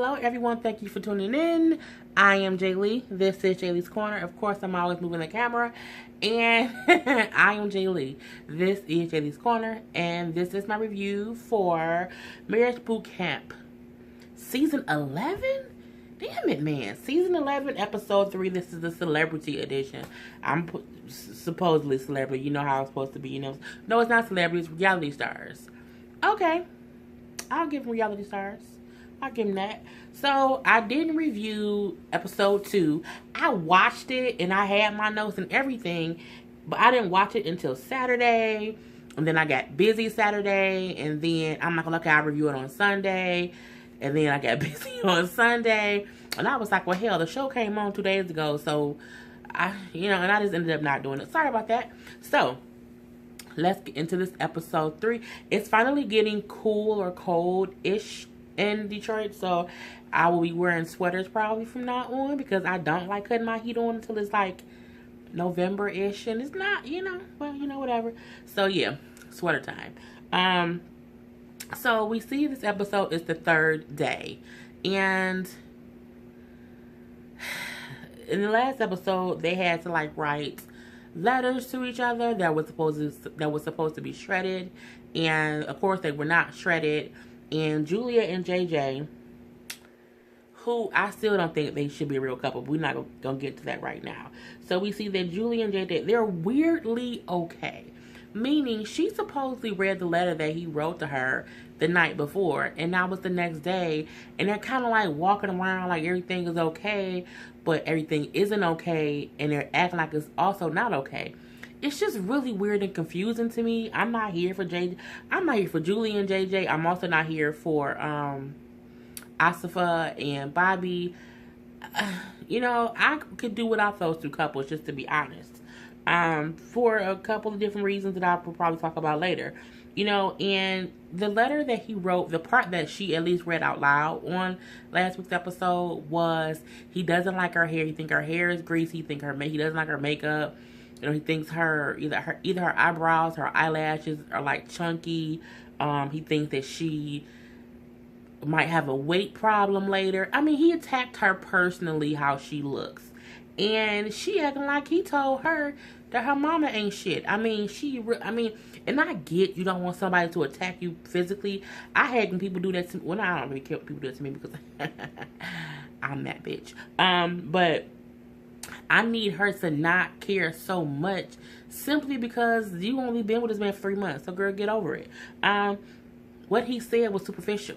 Hello, everyone. Thank you for tuning in. I am Jay Lee. This is Jay Lee's Corner. Of course, I'm always moving the camera. And I am Jay Lee. This is Jay Lee's Corner. And this is my review for Marriage Boot Camp. Season 11? Damn it, man. Season 11, Episode 3. This is the celebrity edition. I'm supposedly celebrity. You know how it's supposed to be. No, it's not celebrities. Reality stars. Okay. I'll give them reality stars. I'll give them that. So, I didn't review episode 2. I watched it and I had my notes and everything, but I didn't watch it until Saturday. And then I got busy Saturday. And then I'm like, okay, I'll review it on Sunday. And then I got busy on Sunday. And I was like, well, hell, the show came on 2 days ago. So, and I just ended up not doing it. Sorry about that. So, let's get into this episode 3. It's finally getting cool or cold-ish in Detroit, so I will be wearing sweaters probably from now on because I don't like cutting my heat on until it's like November-ish, and it's not, whatever. So yeah, sweater time. So we see this episode is the 3rd day, and in the last episode they had to write letters to each other that was supposed to be shredded, and of course they were not shredded. And Julia and JJ, who I still don't think they should be a real couple, but we're not gonna get to that right now. So we see that Julia and JJ, they're weirdly okay, meaning she supposedly read the letter that he wrote to her the night before, and that was the next day, and they're kind of walking around like everything is okay, but everything isn't okay, and they're acting like it's also not okay. It's just really weird and confusing to me. I'm not here for JJ. I'm not here for Julie and JJ. I'm also not here for Asifa and Bobby. I could do without those two couples, just to be honest. For a couple of different reasons that I will probably talk about later. And the letter that he wrote, the part that she at least read out loud on last week's episode was he doesn't like her hair. He thinks her hair is greasy. He doesn't like her makeup. He thinks either her eyebrows, her eyelashes are chunky. He thinks that she might have a weight problem later. I mean, he attacked her personally how she looks. And she acting like he told her that her mama ain't shit. I mean, and I get you don't want somebody to attack you physically. I hate when people do that to me. Well, I don't really care when people do that to me because I'm that bitch. But I need her to not care so much simply because you only been with this man for 3 months. So, girl, get over it. What he said was superficial.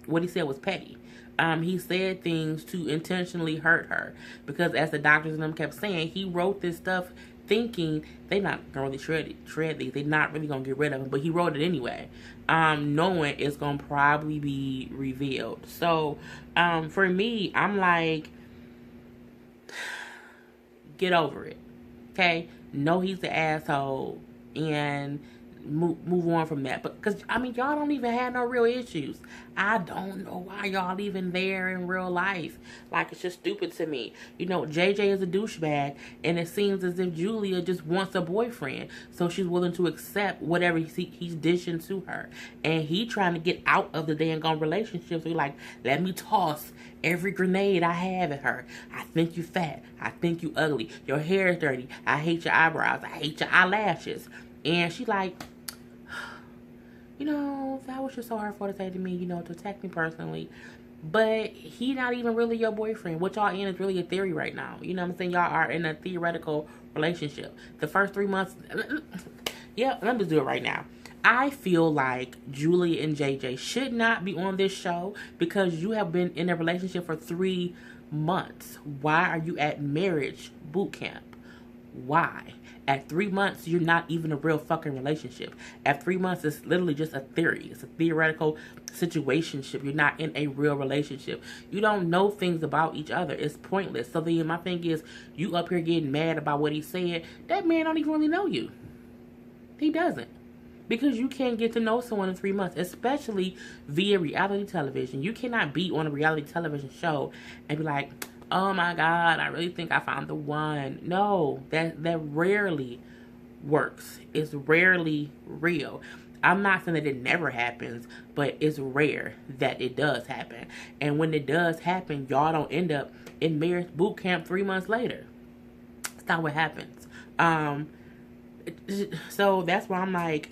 What he said was petty. He said things to intentionally hurt her because, as the doctors and them kept saying, he wrote this stuff thinking they're not going to really shred these. They're not really going to get rid of them. But he wrote it anyway, knowing it's going to probably be revealed. So, for me, I'm like, get over it, okay? Know he's the asshole and move on from that. But because y'all don't even have no real issues. I don't know why y'all even there in real life. It's just stupid to me. JJ is a douchebag, and it seems as if Julia just wants a boyfriend, so she's willing to accept whatever he's dishing to her. And he trying to get out of the dang on relationship. So he's like, let me toss every grenade I have at her. I think you fat. I think you ugly. Your hair is dirty. I hate your eyebrows. I hate your eyelashes. And she like, that was just so hurtful to say to me, to attack me personally. But he not even really your boyfriend. What y'all in is really a theory right now. You know what I'm saying? Y'all are in a theoretical relationship. The first 3 months, yeah, let me just do it right now. I feel like Julie and JJ should not be on this show because you have been in a relationship for 3 months. Why are you at marriage boot camp? Why? At 3 months, you're not even a real fucking relationship. At 3 months, it's literally just a theory. It's a theoretical situationship. You're not in a real relationship. You don't know things about each other. It's pointless. So then my thing is, you up here getting mad about what he said. That man don't even really know you. He doesn't. Because you can't get to know someone in 3 months, especially via reality television. You cannot be on a reality television show and be like, oh my God, I really think I found the one. No, that rarely works. It's rarely real. I'm not saying that it never happens, but it's rare that it does happen. And when it does happen, y'all don't end up in marriage boot camp 3 months later. That's not what happens. So that's why I'm like,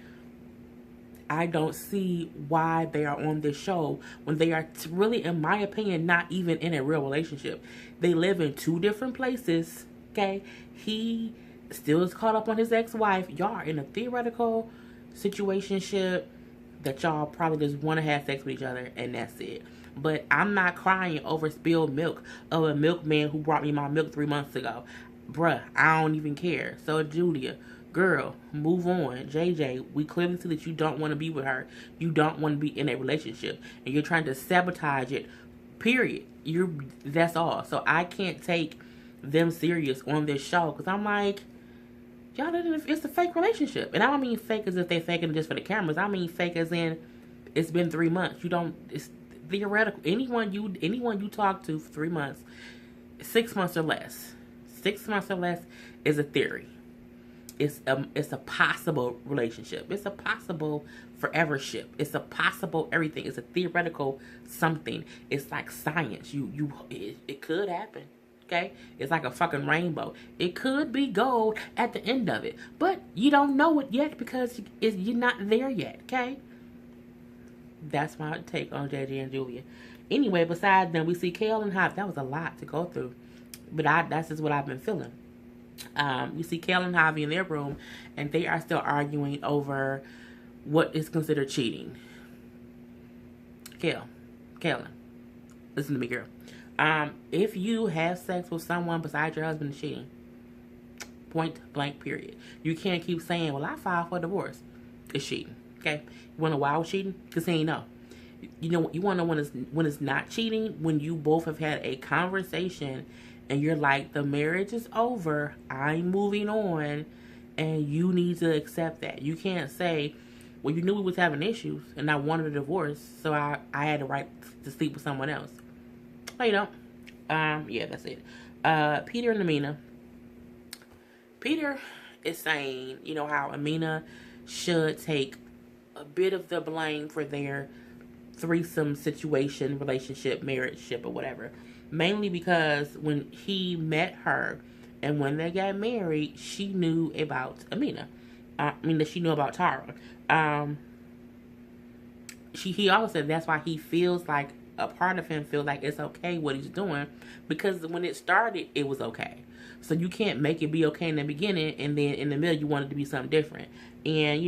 I don't see why they are on this show when they are really, in my opinion, not even in a real relationship. They live in two different places, okay? He still is caught up on his ex-wife. Y'all are in a theoretical situationship that y'all probably just want to have sex with each other, and that's it. But I'm not crying over spilled milk of a milkman who brought me my milk 3 months ago. Bruh, I don't even care. So, Julia, girl, move on. JJ, we clearly see that you don't want to be with her. You don't want to be in a relationship. And you're trying to sabotage it. Period. That's all. So I can't take them serious on this show. Because I'm like, y'all, it's a fake relationship. And I don't mean fake as if they're faking it just for the cameras. I mean fake as in it's been 3 months. It's theoretical. Anyone you talk to for 3 months, 6 months or less. 6 months or less is a theory. It's a possible relationship. It's a possible forevership. It's a possible everything. It's a theoretical something. It's like science. It could happen. Okay? It's like a fucking rainbow. It could be gold at the end of it. But you don't know it yet because you're not there yet. Okay? That's my take on JJ and Julia. Anyway, besides them, we see Kale and Hop. That was a lot to go through. But that's just what I've been feeling. You see Kale and Javi in their room, and they are still arguing over what is considered cheating. Kaylin, listen to me, girl. If you have sex with someone besides your husband, it's cheating. Point blank, period. You can't keep saying, well, I filed for divorce. It's cheating, okay? You want to know why I was cheating? Because he ain't know. You want to know when it's not cheating? When you both have had a conversation and you're like, the marriage is over, I'm moving on, and you need to accept that. You can't say, well, you knew we was having issues, and I wanted a divorce, so I had the right to sleep with someone else. No, you don't. Yeah, that's it. Peter and Amina. Peter is saying, how Amina should take a bit of the blame for their threesome situation, relationship, marriageship, or whatever. Mainly because when he met her and when they got married, she knew about Amina. That she knew about Tara. He also said that's why he feels like a part of him feels like it's okay what he's doing, because when it started, it was okay. So you can't make it be okay in the beginning and then in the middle you want it to be something different. And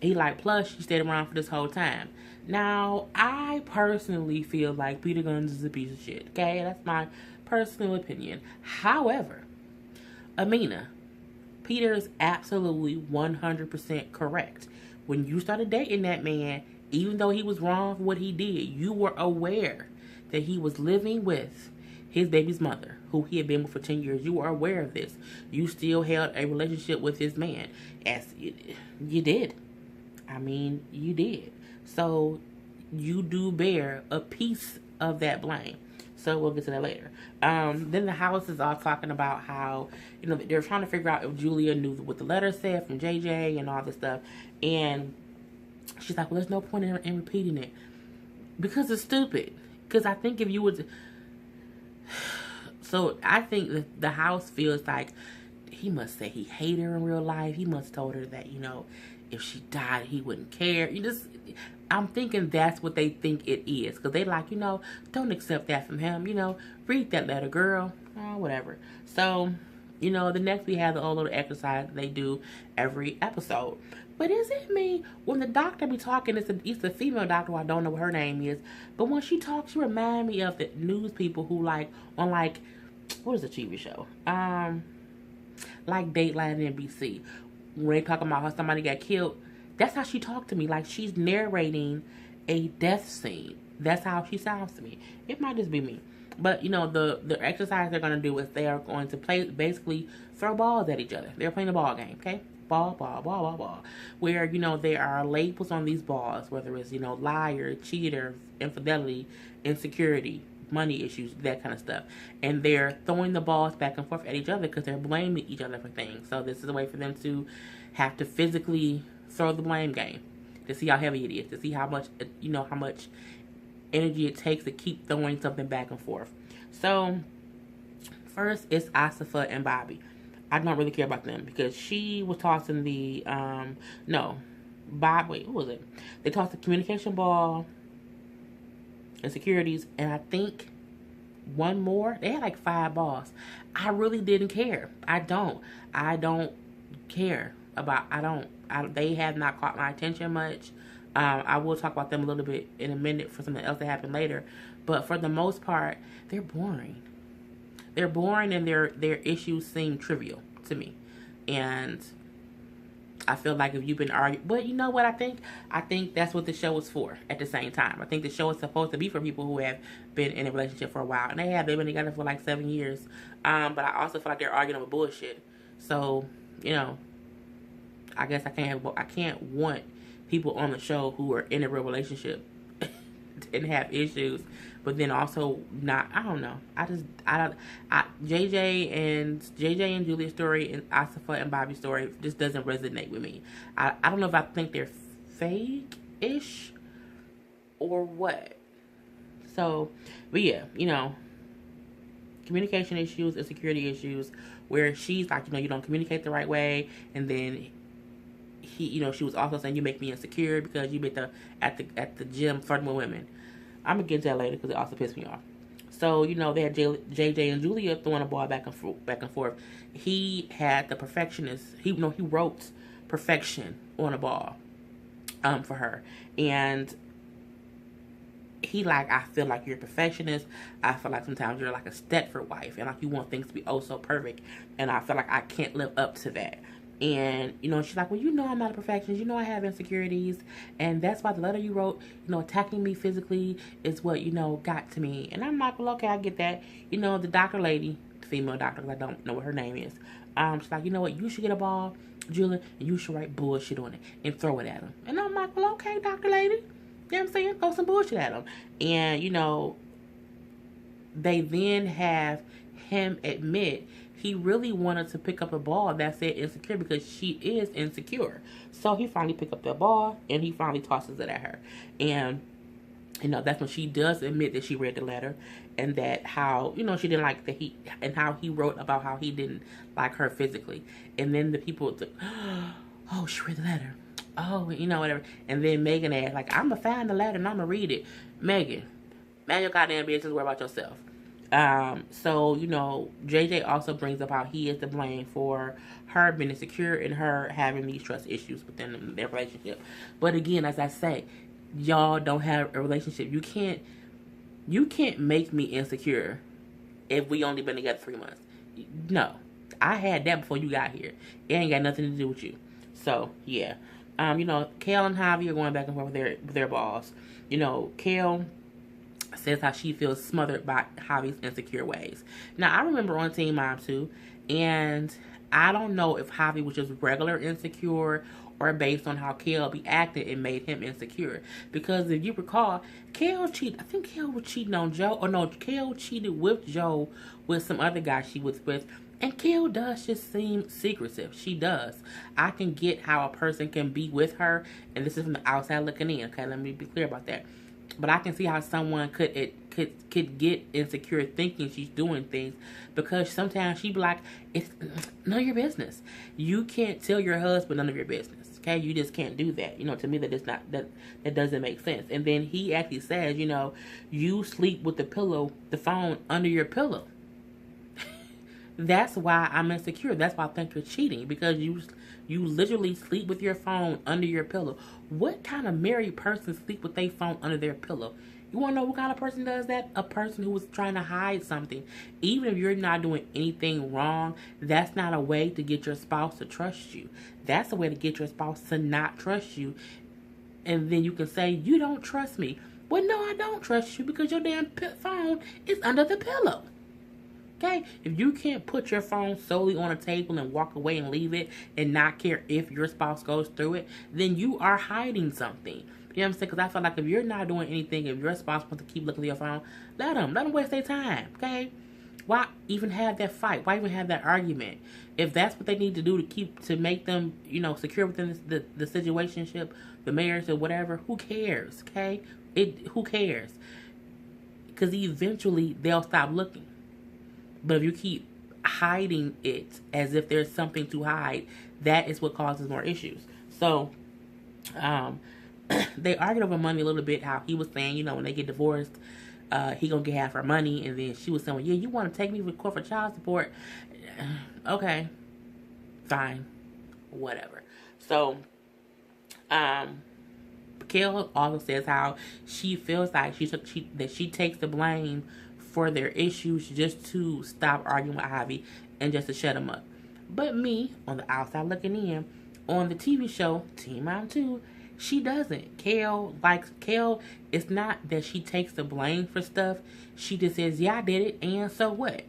he like, plus she stayed around for this whole time. Now, I personally feel like Peter Guns is a piece of shit. Okay, that's my personal opinion. However, Amina, Peter is absolutely 100% correct. When you started dating that man, even though he was wrong for what he did, you were aware that he was living with his baby's mother, who he had been with for 10 years. You were aware of this. You still held a relationship with this man. As you did. You did. So you do bear a piece of that blame. So we'll get to that later. Then the house is all talking about how, they're trying to figure out if Julia knew what the letter said from JJ and all this stuff. And she's like, well, there's no point in repeating it. Because it's stupid. Because I think if you would... So I think that the house feels like he must say he hated her in real life. He must have told her that, if she died, he wouldn't care. I'm thinking that's what they think it is. Because they like, don't accept that from him. Read that letter, girl. Whatever. So, the next we have the old little exercise they do every episode. But is it me? When the doctor be talking, it's a female doctor who I don't know what her name is. But when she talks, she reminds me of the news people who what is the TV show? Like Dateline NBC. When they talking about how somebody got killed, that's how she talked to me. Like she's narrating a death scene. That's how she sounds to me. It might just be me. But, the exercise they're going to do is they are going to basically throw balls at each other. They're playing a ball game, okay? Ball. Where, there are labels on these balls, whether it's, liar, cheater, infidelity, insecurity, money issues, that kind of stuff. And they're throwing the balls back and forth at each other because they're blaming each other for things. So this is a way for them to have to physically throw the blame game. to see how heavy it is, to see how much, how much energy it takes to keep throwing something back and forth. So first it's Asafa and Bobby. I don't really care about them because she was tossing the no, Bob. Wait, who was it? They tossed the communication ball, insecurities, and I think one more. They had like 5 balls. I really didn't care. I don't care about. They have not caught my attention much. I will talk about them a little bit in a minute for something else that happened later. But for the most part, they're boring. They're boring, and their issues seem trivial to me. And I feel like if you've been arguing, but you know what I think? I think that's what the show is for at the same time. I think the show is supposed to be for people who have been in a relationship for a while. And they've been together for like 7 years. But I also feel like they're arguing over bullshit. So, I guess I can't want people on the show who are in a real relationship and have issues, but then also not. I don't know. JJ and Julia's story and Asafa and Bobby's story just doesn't resonate with me. I don't know if I think they're fake-ish or what. So, but yeah, communication issues, insecurity issues, where she's like, you don't communicate the right way, and then she was also saying you make me insecure because you met at the gym flirting with women. I'm gonna get into that later because it also pissed me off. So they had JJ and Julia throwing a ball back and forth. He had the perfectionist. He wrote perfection on a ball, for her, and he like, I feel like you're a perfectionist. I feel like sometimes you're like a Stepford wife, and like you want things to be oh so perfect, and I feel like I can't live up to that. And, she's like, well, I'm not a perfectionist. I have insecurities. And that's why the letter you wrote, attacking me physically is what, got to me. And I'm like, well, okay, I get that. The doctor lady, the female doctor, because I don't know what her name is. She's like, you know what? You should get a ball, Julia, and you should write bullshit on it and throw it at him. And I'm like, well, okay, doctor lady. You know what I'm saying? Throw some bullshit at him. And, they then have him admit he really wanted to pick up a ball that said insecure because she is insecure. So he finally picked up the ball and he finally tosses it at her. And, that's when she does admit that she read the letter and that how, she didn't like and how he wrote about how he didn't like her physically. And then the people, oh, she read the letter. Oh, whatever. And then Megan asked, like, I'm going to find the letter and I'm going to read it. Megan, man, your goddamn business, worry about yourself. So, JJ also brings up how he is to blame for her being insecure and her having these trust issues within their relationship. But again, as I say, y'all don't have a relationship. You can't make me insecure if we only been together 3 months. No, I had that before you got here. It ain't got nothing to do with you. So, yeah. Kale and Javi are going back and forth with their balls. Kale says how she feels smothered by Javi's insecure ways. Now, I remember on Teen Mom too, and I don't know if Javi was just regular insecure or based on how Kale be acting, it made him insecure. Because if you recall, Kale cheated. I think Kale was cheating on Joe. Or no, Kale cheated with Joe with some other guy she was with. And Kale does just seem secretive. She does. I can get how a person can be with her, and this is from the outside looking in. Okay, let me be clear about that. But I can see how someone could get insecure thinking she's doing things, because sometimes she be like, it's none of your business. You can't tell your husband none of your business. Okay, you just can't do that. To me that doesn't make sense. And then he actually says, you sleep with the phone under your pillow. That's why I'm insecure. That's why I think you're cheating, because you literally sleep with your phone under your pillow. What kind of married person sleep with their phone under their pillow? You want to know what kind of person does that? A person who is trying to hide something. Even if you're not doing anything wrong, that's not a way to get your spouse to trust you. That's a way to get your spouse to not trust you. And then you can say, you don't trust me. Well, no, I don't trust you because your damn phone is under the pillow. Okay, if you can't put your phone solely on a table and walk away and leave it and not care if your spouse goes through it, then you are hiding something. You know what I'm saying? Because I feel like if you're not doing anything, if your spouse wants to keep looking at your phone, let them waste their time. Okay, why even have that fight? Why even have that argument? If that's what they need to do to make them, secure within the situationship, the marriage or whatever, who cares? Okay, who cares? Because eventually they'll stop looking. But if you keep hiding it as if there's something to hide, that is what causes more issues. So, they argued over money a little bit. How he was saying, when they get divorced, he gonna get half her money, and then she was saying, well, yeah, you want to take me to court for child support? Okay, fine, whatever. So, Kel also says how she feels like she takes the blame for their issues just to stop arguing with Javi and just to shut him up. But me, on the outside looking in, on the TV show Teen Mom 2, she doesn't. Kel, it's not that she takes the blame for stuff. She just says, yeah, I did it, and so what?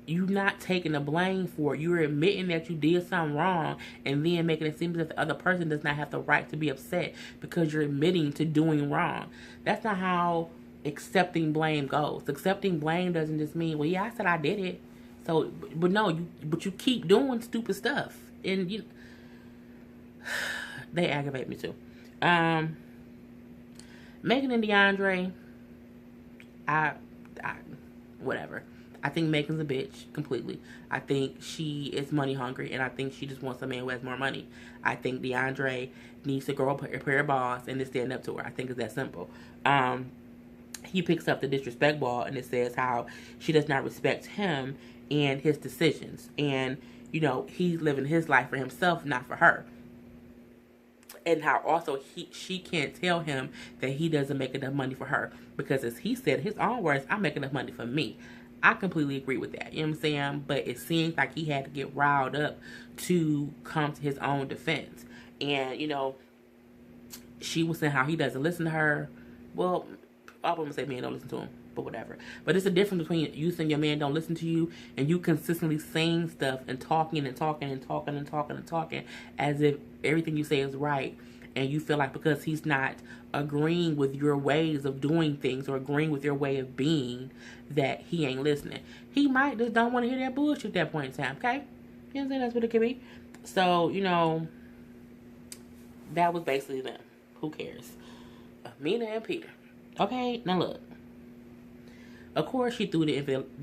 You're not taking the blame for it. You're admitting that you did something wrong and then making it seem as if the other person does not have the right to be upset because you're admitting to doing wrong. That's not how accepting blame goes. Accepting blame doesn't just mean, well, yeah, I said I did it. So, but no, you keep doing stupid stuff. And they aggravate me too. Megan and DeAndre, I whatever. I think Megan's a bitch completely. I think she is money hungry, and I think she just wants a man who has more money. I think DeAndre needs to grow up a pair of balls and to stand up to her. I think it's that simple. He picks up the disrespect ball, and it says how she does not respect him and his decisions. And, he's living his life for himself, not for her. And how also she can't tell him that he doesn't make enough money for her. Because as he said, his own words, I make enough money for me. I completely agree with that. You know what I'm saying? But it seems like he had to get riled up to come to his own defense. And, she was saying how he doesn't listen to her. Well, I wouldn't say men don't listen to him, but whatever. But it's a difference between you saying your man don't listen to you and you consistently saying stuff and talking and talking and talking and talking and talking as if everything you say is right. And you feel like because he's not agreeing with your ways of doing things or agreeing with your way of being, that he ain't listening. He might just don't want to hear that bullshit at that point in time, okay? You know what I'm saying? That's what it could be. So, that was basically them. Who cares? Mina and Peter. Okay, now look. Of course, she threw the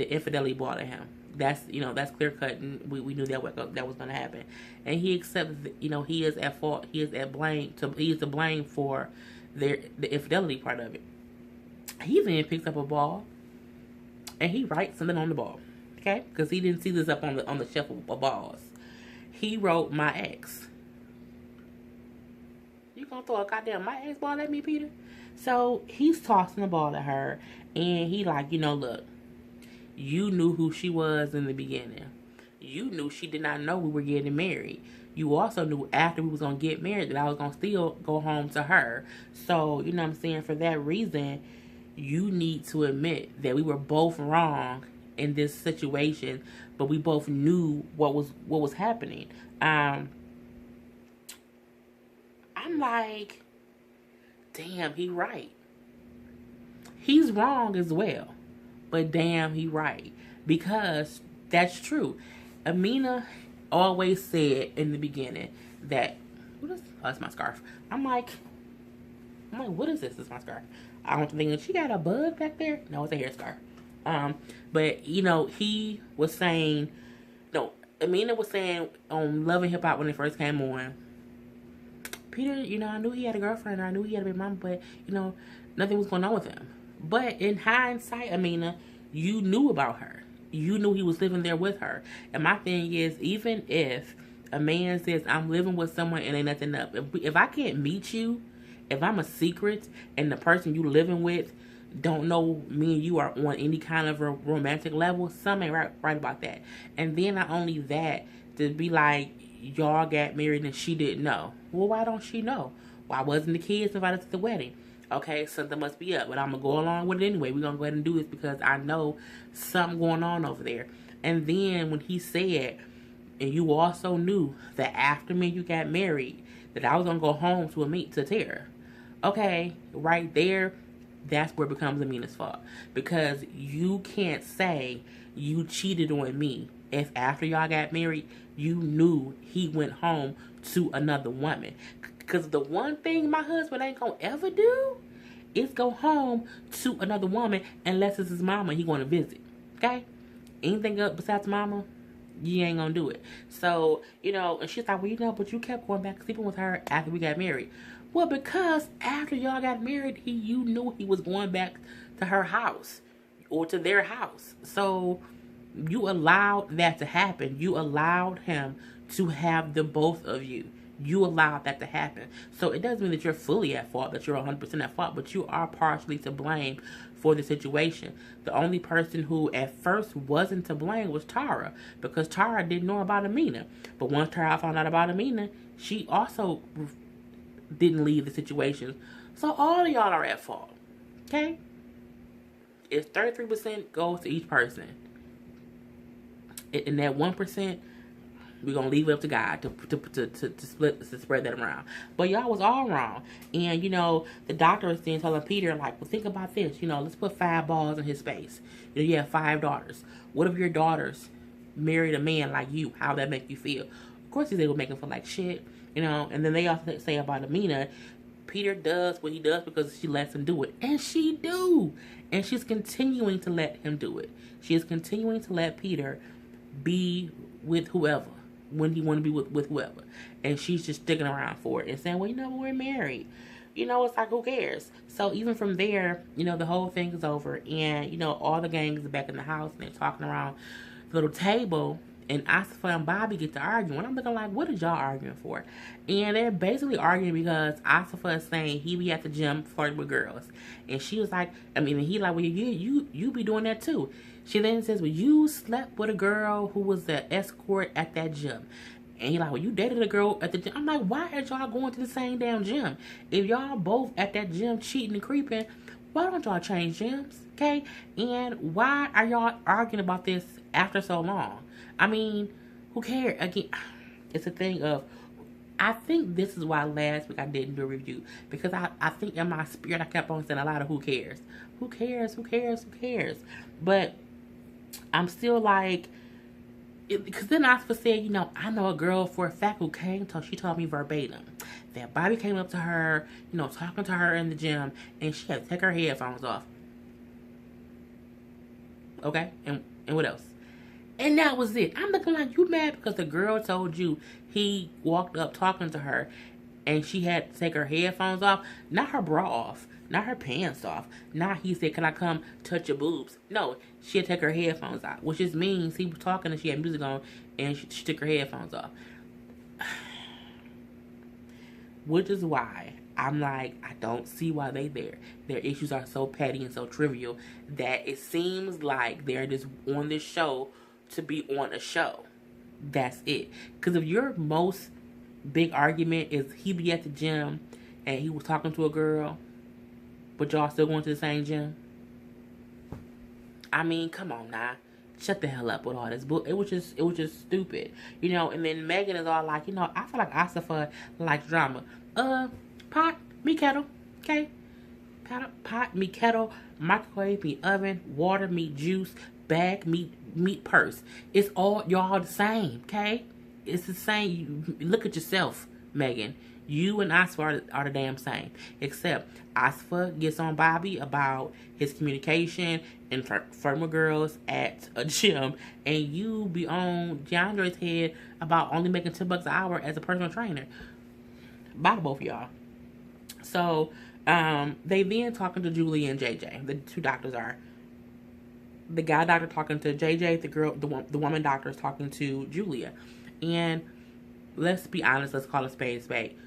infidelity ball at him. That's that's clear cut, and we knew that was going to happen. And he accepts that, he is at fault. He is to blame for the infidelity part of it. He even picks up a ball and he writes something on the ball, okay? Because he didn't see this up on the shelf of balls. He wrote, "My ex." You gonna throw a goddamn "my ex" ball at me, Peter? So he's tossing the ball at her, and he like, look, you knew who she was in the beginning. You knew she did not know we were getting married. You also knew after we was going to get married that I was going to still go home to her. So, you know what I'm saying? For that reason, you need to admit that we were both wrong in this situation, but we both knew what was happening. I'm like, damn, he right. He's wrong as well. But damn, he right. Because that's true. Amina always said in the beginning that, it's my scarf. I'm like, what is this? It's my scarf. I don't think she got a bug back there. No, it's a hair scarf. But he was saying, Amina was saying on Love and Hip Hop when it first came on, Peter, I knew he had a girlfriend, or I knew he had a big mama, but nothing was going on with him. But in hindsight, Amina, you knew about her. You knew he was living there with her. And my thing is, even if a man says, I'm living with someone and ain't nothing up, if I can't meet you, if I'm a secret and the person you living with don't know me and you are on any kind of a romantic level, something ain't right about that. And then not only that, to be like, y'all got married and she didn't know. Well, why don't she know? Why wasn't the kids invited to the wedding? Okay, something must be up, but I'm going to go along with it anyway. We're going to go ahead and do this because I know something going on over there. And then when he said, and you also knew that after me you got married, that I was going to go home to Tara. Okay, right there, that's where it becomes Amina's fault. Because you can't say you cheated on me if after y'all got married, you knew he went home to another woman. Because the one thing my husband ain't gonna ever do is go home to another woman unless it's his mama he want to visit. Okay? Anything else besides mama, you ain't gonna do it. So, and she's like, well, but you kept going back sleeping with her after we got married. Well, because after y'all got married, you knew he was going back to her house or to their house. So you allowed that to happen. You allowed him to have the both of you. You allowed that to happen. So it doesn't mean that you're fully at fault, that you're 100% at fault, but you are partially to blame for the situation. The only person who at first wasn't to blame was Tara, because Tara didn't know about Amina. But once Tara found out about Amina, she also didn't leave the situation. So all of y'all are at fault. Okay? If 33% goes to each person, and that 1%, we're going to leave it up to God to spread that around. But y'all was all wrong. And, the doctor is then telling Peter, like, well, think about this. Let's put 5 balls in his face. You have 5 daughters. What if your daughters married a man like you? How would that make you feel? Of course, they would make him feel like shit. And then they also say about Amina, Peter does what he does because she lets him do it. And she do. And she's continuing to let him do it. She is continuing to let Peter be with whoever, when he want to be with whoever. And she's just sticking around for it and saying, well, we're married. It's like, who cares? So even from there, the whole thing is over. And, all the gangs are back in the house and they're talking around the little table. And Asifa and Bobby get to arguing. I'm looking like, what is y'all arguing for? And they're basically arguing because Asifa is saying he be at the gym flirting with girls. And she was like, he like, well, you be doing that too. She then says, well, you slept with a girl who was the escort at that gym. And he like, well, you dated a girl at the gym. I'm like, why are y'all going to the same damn gym? If y'all both at that gym cheating and creeping, why don't y'all change gyms? Okay? And why are y'all arguing about this after so long? Who cares? Again, it's a thing of, I think this is why last week I didn't do a review. Because I think in my spirit I kept on saying a lot of who cares. Who cares? Who cares? Who cares? But I'm still like, because then I said, I know a girl for a fact who came to, she told me verbatim that Bobby came up to her, talking to her in the gym, and she had to take her headphones off. Okay? And what else? And that was it. I'm looking like, you mad because the girl told you he walked up talking to her and she had to take her headphones off, not her bra off, not her pants off, not he said, can I come touch your boobs? No, she had to take her headphones out, which just means he was talking and she had music on and she took her headphones off. Which is why I'm like, I don't see why they there. Their issues are so petty and so trivial that it seems like they're just on this show to be on a show. That's it. Because if your most big argument is he be at the gym and he was talking to a girl, but y'all still going to the same gym, come on now. Shut the hell up with all this book. It was just stupid. And then Megan is all like, I feel like Asifa likes drama. Pot, me kettle, okay? Pot, me kettle, microwave, me oven, water, me juice, bag, meat purse. It's all, y'all the same, okay? It's the same. Look at yourself, Megan. You and Asifa are the damn same. Except Asifa gets on Bobby about his communication and firmer girls at a gym. And you be on DeAndre's head about only making $10 an hour as a personal trainer. By the both of y'all. So, they then talking to Julie and JJ. The two doctors are. The guy doctor talking to JJ, the woman doctor is talking to Julia. And let's be honest, let's call a spade a spade.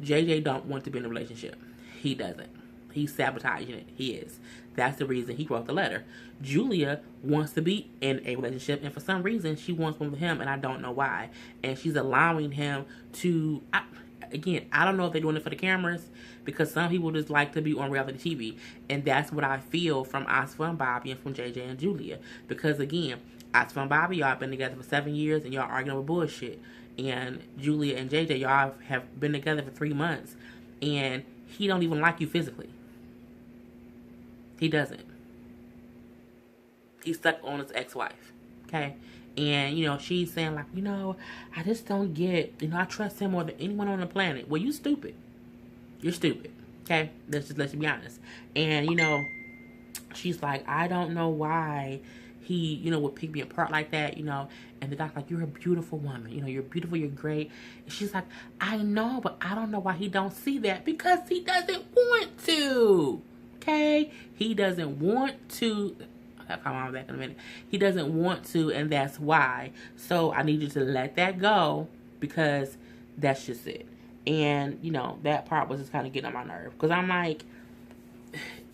JJ don't want to be in a relationship. He doesn't. He's sabotaging it. He is. That's the reason he wrote the letter. Julia wants to be in a relationship, and for some reason, she wants one with him, and I don't know why. And she's allowing him to... I don't know if they're doing it for the cameras, because some people just like to be on reality TV. And that's what I feel from Asifa and Bobby and from JJ and Julia. Because, again, Asifa and Bobby, y'all been together for 7 years, and y'all arguing over bullshit. And Julia and JJ, y'all have been together for 3 months, and he don't even like you physically. He doesn't. He's stuck on his ex-wife. Okay? And, she's saying, like, I just don't get, I trust him more than anyone on the planet. Well, you stupid. You're stupid. Okay? Let's be honest. And, she's like, I don't know why he, would pick me apart like that, and the doctor like, you're a beautiful woman, you're beautiful, you're great. And she's like, I know, but I don't know why he don't see that, because he doesn't want to. Okay? He doesn't want to. I'll come on back in a minute. He doesn't want to, and that's why. So I need you to let that go, because that's just it. And, that part was just kind of getting on my nerve, because I'm like,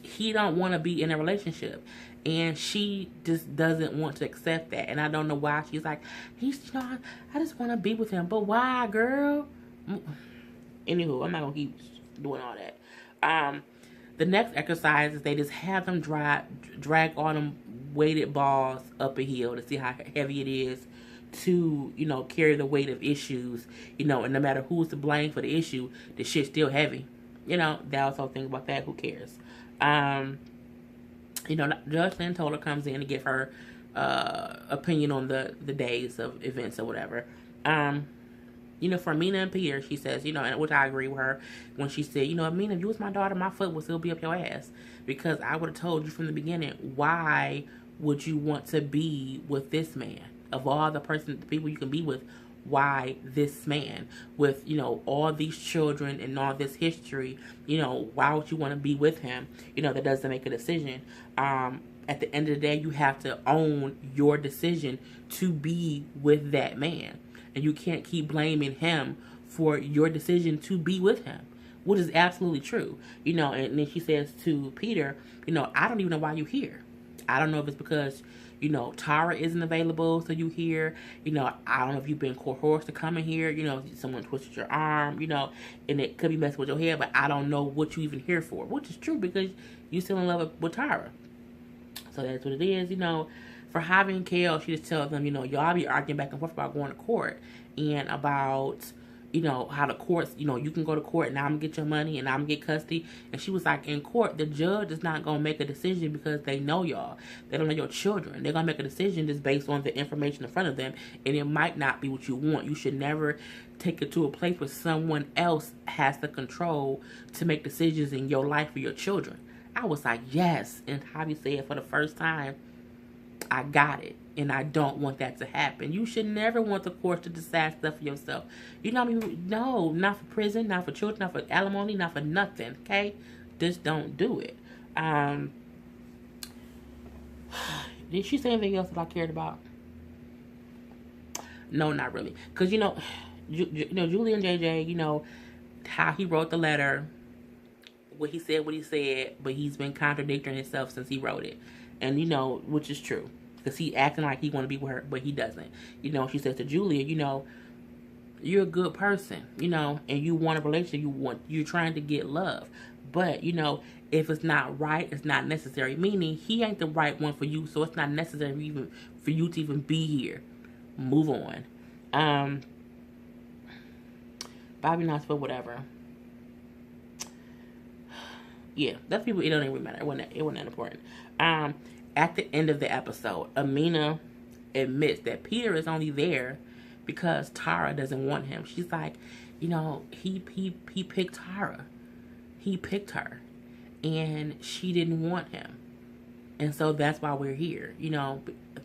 he don't want to be in a relationship, and she just doesn't want to accept that. And I don't know why. She's like, I just want to be with him. But why, girl? Anywho, I'm not gonna keep doing all that. The next exercise is they just have them drag all them weighted balls up a hill to see how heavy it is to, carry the weight of issues, and no matter who's to blame for the issue, the shit's still heavy. They also think about that. Who cares? Judge Santola comes in to give her opinion on the days of events or whatever. For Amina and Peter, she says, and which I agree with her when she said, Amina, if you was my daughter, my foot would still be up your ass, because I would have told you from the beginning, why would you want to be with this man? Of all the people you can be with, why this man with, all these children and all this history, why would you want to be with him? That doesn't make a decision. At the end of the day, you have to own your decision to be with that man. And you can't keep blaming him for your decision to be with him, which is absolutely true. And then she says to Peter, I don't even know why you're here. I don't know if it's because, Tara isn't available, so you here. I don't know if you've been coerced to come in here. Someone twisted your arm, and it could be messing with your head, but I don't know what you even here for, which is true because you're still in love with Tara. So that's what it is, For Javi and Kale, she just tells them, y'all be arguing back and forth about going to court and about, how the courts, you can go to court and I'm going to get your money and I'm going to get custody. And she was like, in court, the judge is not going to make a decision because they know y'all. They don't know your children. They're going to make a decision just based on the information in front of them. And it might not be what you want. You should never take it to a place where someone else has the control to make decisions in your life for your children. I was like, yes. And Javi said for the first time, I got it. And I don't want that to happen. You should never want the court to decide stuff for yourself. No, not for prison, not for children, not for alimony, not for nothing, okay? Just don't do it. Did she say anything else that I cared about? No, not really. Because, Julie and JJ, how he wrote the letter, what he said, but he's been contradicting himself since he wrote it. And, which is true. Because he acting like he want to be with her, but he doesn't. She says to Julia, you're a good person, and you want a relationship. You're trying to get love. But, if it's not right, it's not necessary. Meaning, he ain't the right one for you, so it's not necessary even for you to even be here. Move on. Bobby Knox for whatever. Yeah, that's people. It don't even matter. It wasn't that important. At the end of the episode, Amina admits that Peter is only there because Tara doesn't want him. She's like, he picked Tara. He picked her, and she didn't want him, and so that's why we're here.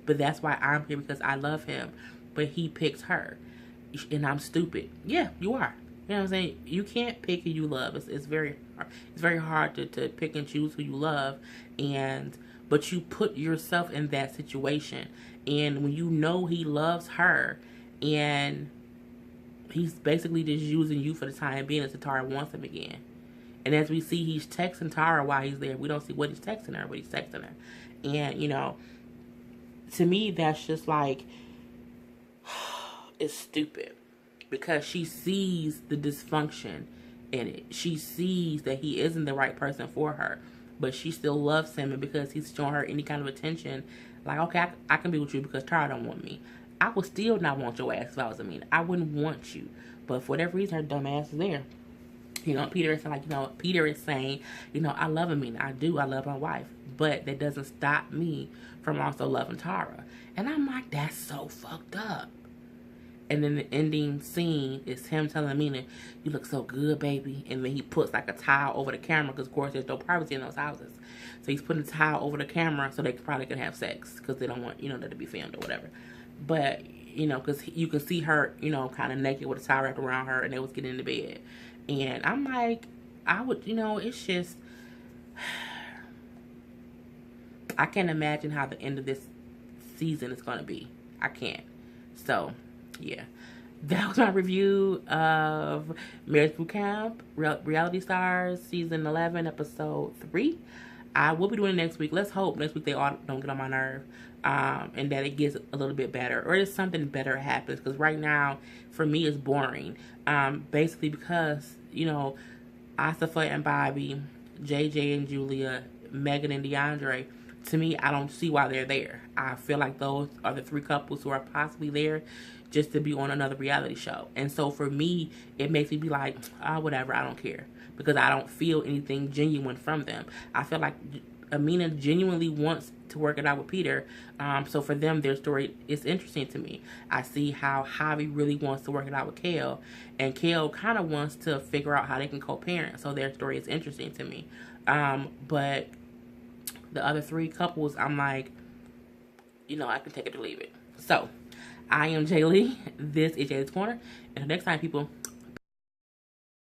But that's why I'm here, because I love him, but he picked her, and I'm stupid. Yeah, you are. You know what I'm saying? You can't pick who you love. It's very hard to pick and choose who you love, but you put yourself in that situation. And when he loves her, and he's basically just using you for the time being until Tara wants him again. And as we see, he's texting Tara while he's there. We don't see what he's texting her, but he's texting her. And, to me, that's just like, it's stupid. Because she sees the dysfunction in it. She sees that he isn't the right person for her. But she still loves him, and because he's showing her any kind of attention, like, okay, I can be with you because Tara don't want me. I would still not want your ass if I was Amina. I wouldn't want you. But for whatever reason, her dumb ass is there. Peter is saying, I love Amina. I do. I love my wife. but that doesn't stop me from also loving Tara. And I'm like, that's so fucked up. And then the ending scene is him telling Amina, you look so good, baby. And then he puts like a towel over the camera because, of course, there's no privacy in those houses. So he's putting a towel over the camera so they probably can have sex because they don't want, that to be filmed or whatever. But, because you can see her, kind of naked with a towel wrapped around her, and they was getting into bed. And I'm like, I would, it's just, I can't imagine how the end of this season is going to be. I can't. So, yeah. That was my review of Marriage Boot Camp, Reality Stars, Season 11, Episode 3. I will be doing it next week. Let's hope next week they all don't get on my nerve. And that it gets a little bit better. Or just something better happens. Because right now, for me, it's boring. Basically because, Asafa and Bobby, JJ and Julia, Megan and DeAndre, to me, I don't see why they're there. I feel like those are the 3 couples who are possibly there just to be on another reality show. And so for me, it makes me be like, whatever, I don't care. Because I don't feel anything genuine from them. I feel like Amina genuinely wants to work it out with Peter. So for them, their story is interesting to me. I see how Javi really wants to work it out with Kale. And Kale kind of wants to figure out how they can co-parent. So their story is interesting to me. But the other 3 couples, I'm like, I can take it or leave it. So, I am Jay Lee. This is Jay's Corner. Until next time, people,